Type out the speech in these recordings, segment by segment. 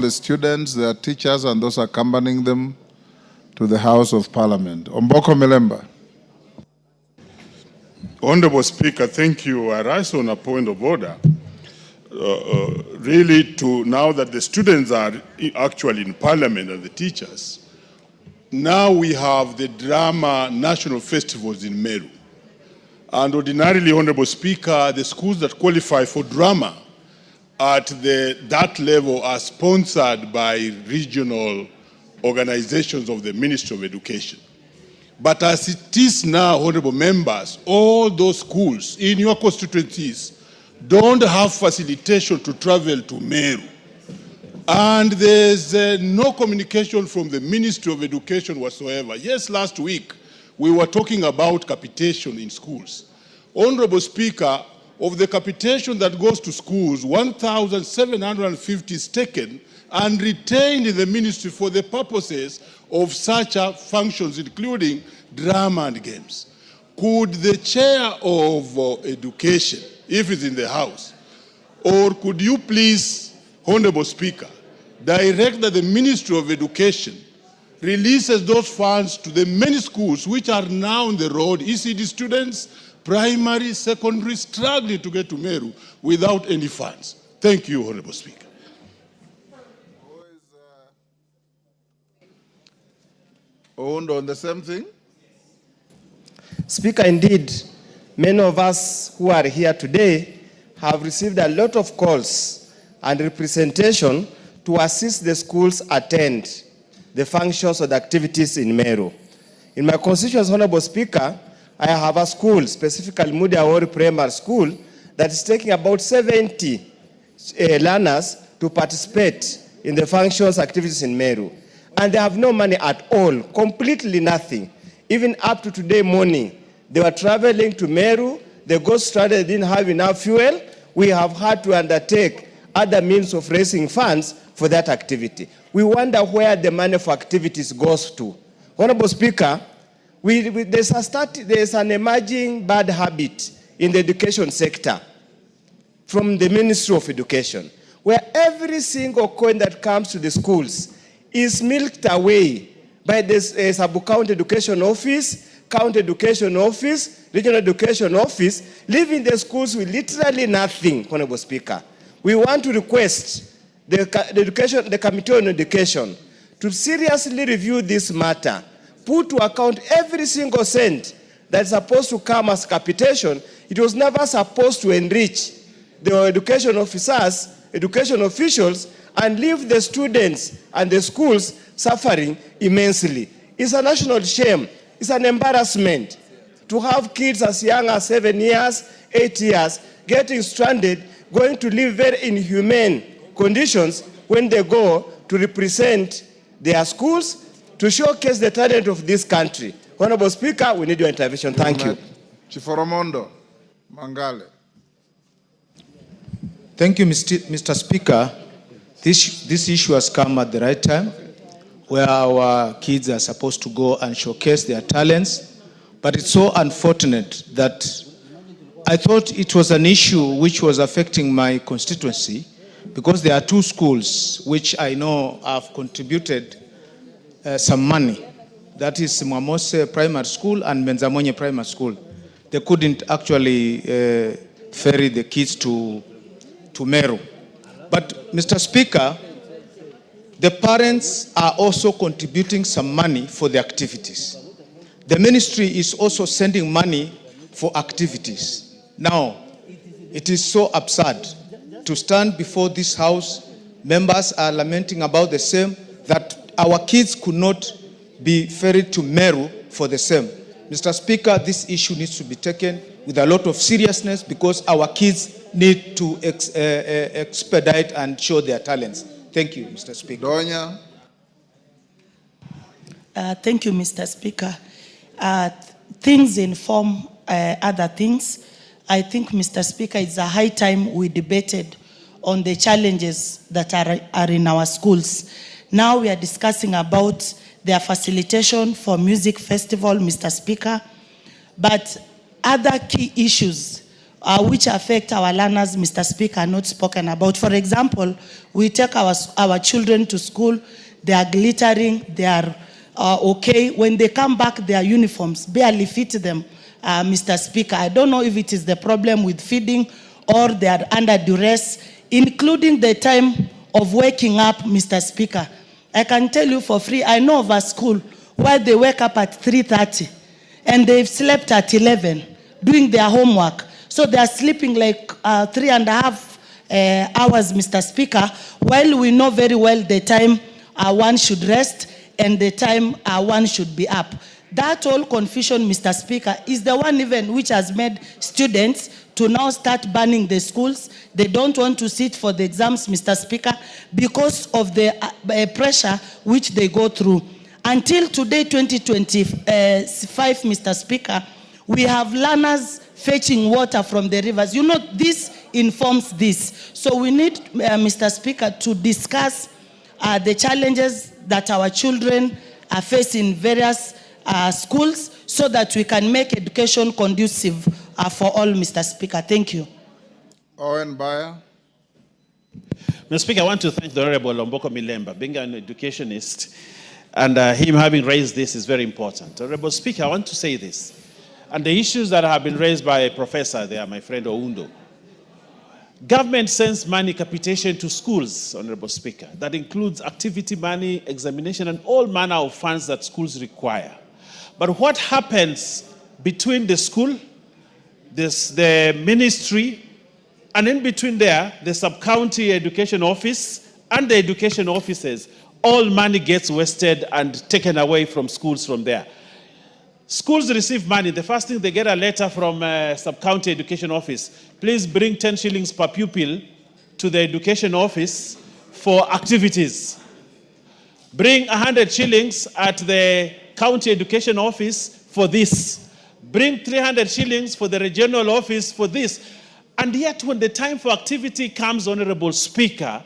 the students, their teachers, and those accompanying them to the House of Parliament. Omboko Milemba. Honorable Speaker, thank you. I rise on a point of order. Really, now that the students are actually in Parliament and the teachers, now we have the drama national festivals in Meru. And ordinarily, Honorable Speaker, the schools that qualify for drama at that level are sponsored by regional organizations of the Ministry of Education. But as it is now, honorable members, all those schools in your constituencies don't have facilitation to travel to Meru. And there's no communication from the Ministry of Education whatsoever. Yes, last week, we were talking about capitation in schools. Honorable Speaker, of the capitation that goes to schools, 1,750 is taken and retained in the ministry for the purposes of such functions, including drama and games. Could the chair of education, if it's in the House, or could you please, Honorable Speaker, direct that the Ministry of Education releases those funds to the many schools which are now on the road, ECD students, primary, secondary, struggling to get to Meru without any funds. Thank you, Honorable Speaker. Owned on the same thing? Speaker, indeed, many of us who are here today have received a lot of calls and representation to assist the schools attend the functions or the activities in Meru. In my constituency, Honorable Speaker, I have a school, specifically Mudiawori Primary School, that is taking about 70 learners to participate in the functions activities in Meru. And they have no money at all, completely nothing. Even up to today morning, they were traveling to Meru, they got stranded, they didn't have enough fuel. We have had to undertake other means of raising funds for that activity. We wonder where the money for activities goes to. Honorable Speaker, there's an emerging bad habit in the education sector from the Ministry of Education, where every single coin that comes to the schools is milked away by the sub-county education office, county education office, regional education office, leaving the schools with literally nothing, Honorable Speaker. We want to request the Committee on Education to seriously review this matter, put to account every single cent that's supposed to come as capitation. It was never supposed to enrich the education officers, education officials, and leave the students and the schools suffering immensely. It's a national shame. It's an embarrassment to have kids as young as 7 years, 8 years, getting stranded, going to live very inhumane conditions when they go to represent their schools, to showcase the talent of this country. Honorable Speaker, we need your intervention. Thank you. Chiforomondo, Mangale. Thank you, Mr. Speaker. This issue has come at the right time, where our kids are supposed to go and showcase their talents. But it's so unfortunate that I thought it was an issue which was affecting my constituency, because there are two schools which I know have contributed some money. That is Mwamose Primary School and Menzamonye Primary School. They couldn't actually ferry the kids to Meru. But, Mr. Speaker, the parents are also contributing some money for the activities. The ministry is also sending money for activities. Now, it is so absurd to stand before this House, members are lamenting about the same, that our kids could not be ferried to Meru for the same. Mr. Speaker, this issue needs to be taken with a lot of seriousness, because our kids need to expedite and show their talents. Thank you, Mr. Speaker. Donya. Thank you, Mr. Speaker. Things inform other things. I think, Mr. Speaker, it's a high time we debated on the challenges that are in our schools. Now we are discussing about their facilitation for music festival, Mr. Speaker, but other key issues which affect our learners, Mr. Speaker, are not spoken about. For example, we take our children to school, they are glittering, they are okay. When they come back, their uniforms barely fit them, Mr. Speaker. I don't know if it is the problem with feeding or they are under duress, including the time of waking up, Mr. Speaker. I can tell you for free, I know of a school where they wake up at 3:30 and they've slept at 11 doing their homework. So they are sleeping like 3.5 hours, Mr. Speaker, while we know very well the time one should rest and the time one should be up. That whole confusion, Mr. Speaker, is the one even which has made students to now start banning the schools. They don't want to sit for the exams, Mr. Speaker, because of the pressure which they go through. Until today, 2025, Mr. Speaker, we have learners fetching water from the rivers. You know, this informs this. So we need, Mr. Speaker, to discuss the challenges that our children are facing in various schools so that we can make education conducive for all, Mr. Speaker. Thank you. Owen Bayer. Mr. Speaker, I want to thank the Honorable Lomboko Milemba, being an educationist, and him having raised this is very important. Honorable Speaker, I want to say this. And the issues that have been raised by a professor there, my friend Oundo. Government sends money, capitation to schools, Honorable Speaker. That includes activity money, examination, and all manner of funds that schools require. But what happens between the school, the ministry, and in between there, the sub-county education office and the education offices, all money gets wasted and taken away from schools from there. Schools receive money. The first thing, they get a letter from sub-county education office. Please bring 10 shillings per pupil to the education office for activities. Bring 100 shillings at the county education office for this. Bring 300 shillings for the regional office for this. And yet when the time for activity comes, Honorable Speaker,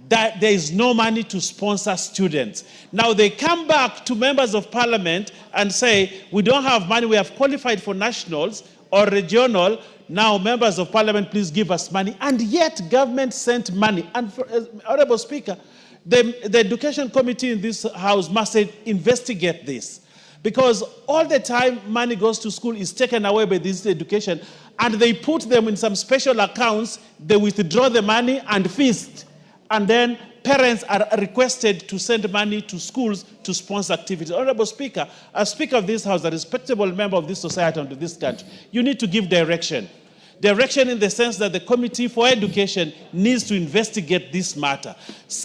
that there is no money to sponsor students. Now they come back to members of parliament and say, we don't have money, we have qualified for nationals or regional. Now members of parliament, please give us money. And yet government sent money. And for, Honorable Speaker, the education committee in this house must investigate this. Because all the time money goes to school is taken away by this education, and they put them in some special accounts, they withdraw the money and feast. And then parents are requested to send money to schools to sponsor activities. Honorable Speaker, as Speaker of this House, a respectable member of this society and of this country, you need to give direction. Direction in the sense that the Committee for Education needs to investigate this matter.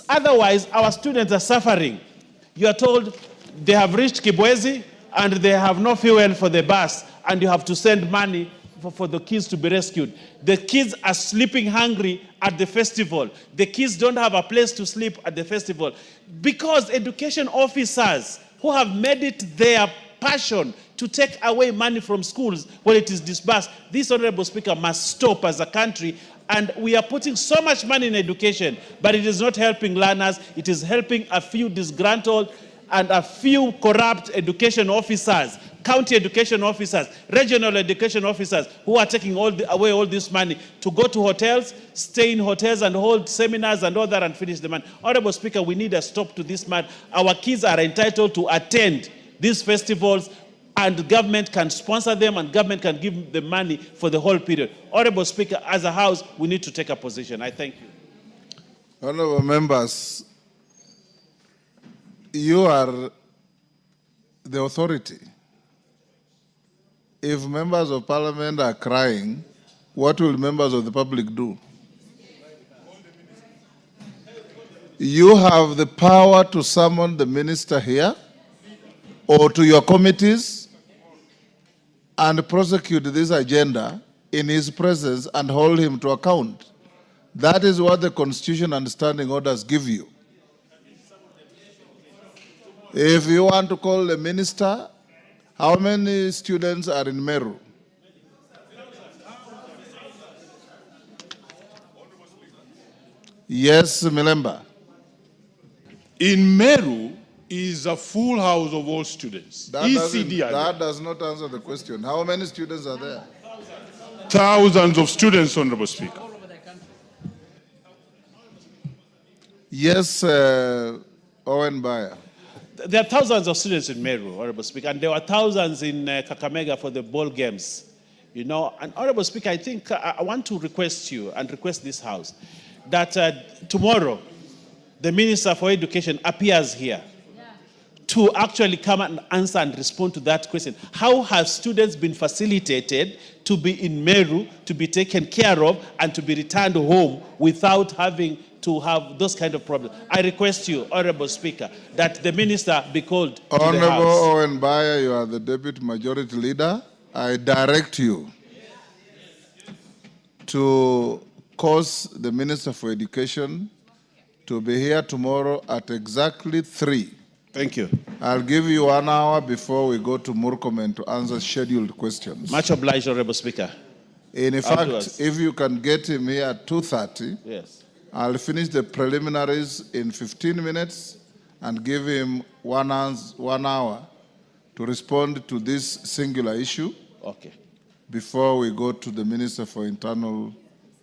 Otherwise, our students are suffering. You are told they have reached Kibwezi and they have no fuel for the bus, and you have to send money for the kids to be rescued. The kids are sleeping hungry at the festival. The kids don't have a place to sleep at the festival because education officers who have made it their passion to take away money from schools when it is disbursed. This, Honorable Speaker, must stop as a country. And we are putting so much money in education, but it is not helping learners. It is helping a few disgruntled and a few corrupt education officers, county education officers, regional education officers who are taking away all this money to go to hotels, stay in hotels and hold seminars and all that and finish the money. Honorable Speaker, we need a stop to this matter. Our kids are entitled to attend these festivals, and government can sponsor them and government can give them money for the whole period. Honorable Speaker, as a House, we need to take a position. I thank you. Honorable members, you are the authority. If members of parliament are crying, what will members of the public do? You have the power to summon the minister here or to your committees and prosecute this agenda in his presence and hold him to account. That is what the Constitution and standing orders give you. If you want to call the minister, how many students are in Meru? Yes, Milemba. In Meru is a full house of all students. That does not answer the question. How many students are there? thousands of students, Honorable Speaker. Yes, Owen Bayer. There are thousands of students in Meru, Honorable Speaker, and there were thousands in Kakamega for the ball games. You know, and Honorable Speaker, I think I want to request you and request this House that tomorrow the Minister for Education appears here to actually come and answer and respond to that question. How have students been facilitated to be in Meru, to be taken care of, and to be returned home without having to have those kind of problems? I request you, Honorable Speaker, that the Minister be called to the Honorable House. Owen Bayer, you are the Deputy Majority Leader. I direct you to cause the Minister for Education to be here tomorrow at exactly 3. Thank you. I'll give you 1 hour before we go to Murkomen to answer scheduled questions. Much obliged, Honorable Speaker. In fact, Afterwards. if you can get him here at 2:30, Yes. I'll finish the preliminaries in 15 minutes and give him 1 hour to respond to this singular issue Okay. before we go to the Minister for Internal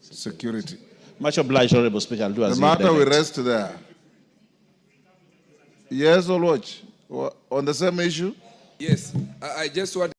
Security. Much obliged, Honorable Speaker. I'll do as The you matter will direct. rest there. Yes, Oloch, on the same issue? Yes, I just want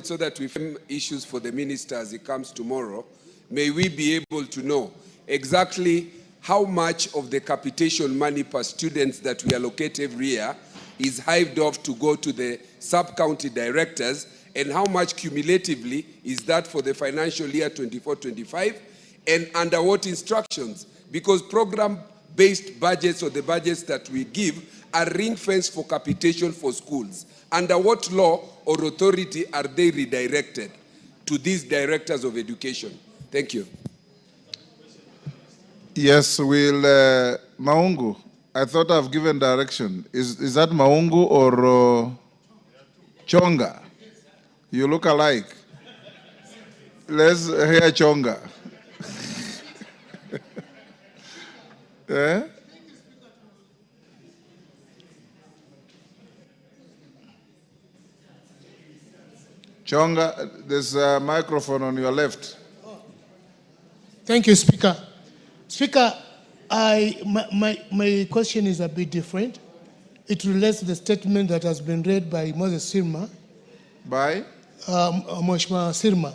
so that we frame issues for the minister as he comes tomorrow. May we be able to know exactly how much of the capitation money per students that we allocate every year is hived off to go to the sub-county directors, and how much cumulatively is that for the financial year 24-25, and under what instructions? Because program-based budgets, or the budgets that we give, are ring-fenced for capitation for schools. Under what law or authority are they redirected to these directors of education? Thank you. Yes, we'll, Maungu, I thought I've given direction. Is that Maungu or Chonga? You look alike. Let's hear Chonga. Eh? Chonga, there's a microphone on your left. Thank you, Speaker. Speaker, my question is a bit different. It relates to the statement that has been read by Moses Sirma. By? Mheshimiwa Sirma.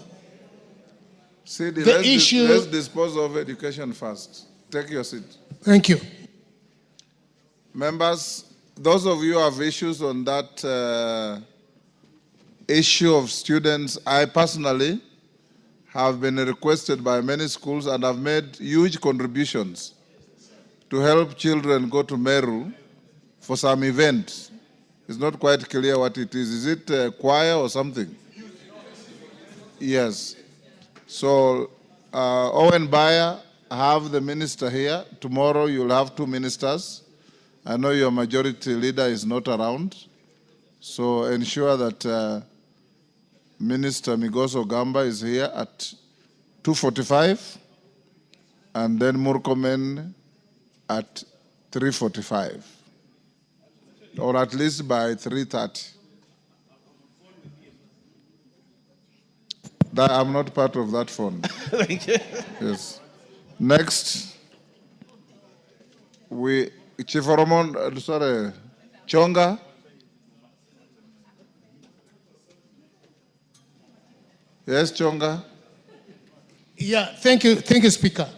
See, issue- let's dispose of education first. Take your seat. Thank you. Members, those of you who have issues on that issue of students, I personally have been requested by many schools and have made huge contributions to help children go to Meru for some event. It's not quite clear what it is. Is it a choir or something? Yes. So, Owen Bayer, have the minister here. Tomorrow you'll have 2 ministers. I know your majority leader is not around. So ensure that Minister Migoso Gamba is here at 2:45, and then Murkomen at 3:45, or at least by 3:30. I'm not part of that fund. Thank you. Yes. Next, Chief Oromon, Chonga. Yes, Chonga. Yeah, thank you, Speaker.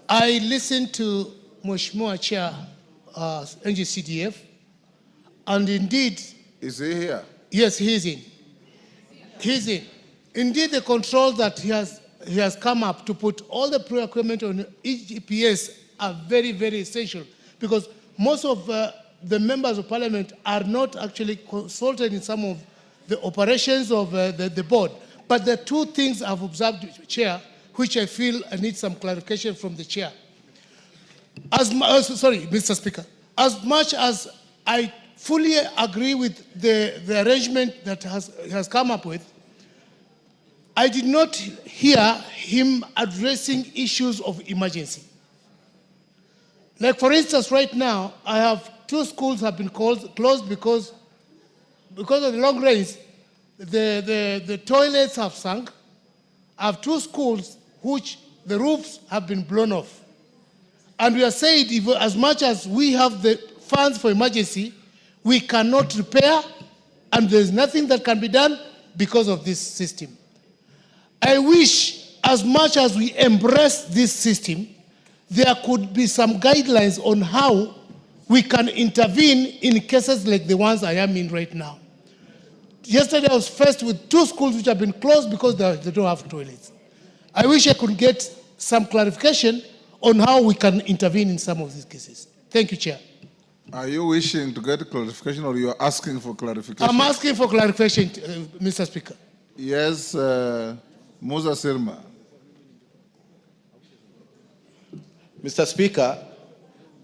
I listened to Mheshimiwa Chair, NGCDF, and indeed... Is he here? Yes, he's in. He's in. Indeed, the control that he has come up to put all the pre-equipment on each EPS are very, very essential, because most of the members of parliament are not actually consulted in some of the operations of the board. But there are 2 things I've observed, Chair, which I feel I need some clarification from the Chair. Sorry, Mr. Speaker. As much as I fully agree with the arrangement that has come up with, I did not hear him addressing issues of emergency. Like, for instance, right now, I have 2 schools have been closed because of the long rains. The toilets have sunk have 2 schools which the roofs have been blown off. And we are saying, if, as much as we have the funds for emergency, we cannot repair, and there's nothing that can be done because of this system. I wish, as much as we embrace this system, there could be some guidelines on how we can intervene in cases like the ones I am in right now. Yesterday I was faced with 2 schools which have been closed because they don't have toilets. I wish I could get some clarification on how we can intervene in some of these cases. Thank you, Chair. Are you wishing to get clarification, or you are asking for clarification? I'm asking for clarification, Mr. Speaker. Yes, Musa Sirma. Mr. Speaker,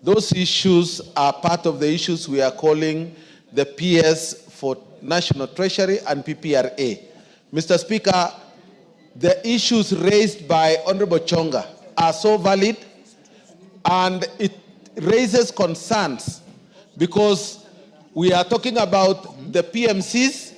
those issues are part of the issues we are calling the PS for National Treasury and PPRA. Mr. Speaker, the issues raised by Honorable Chonga are so valid, and it raises concerns because we are talking about the PMCs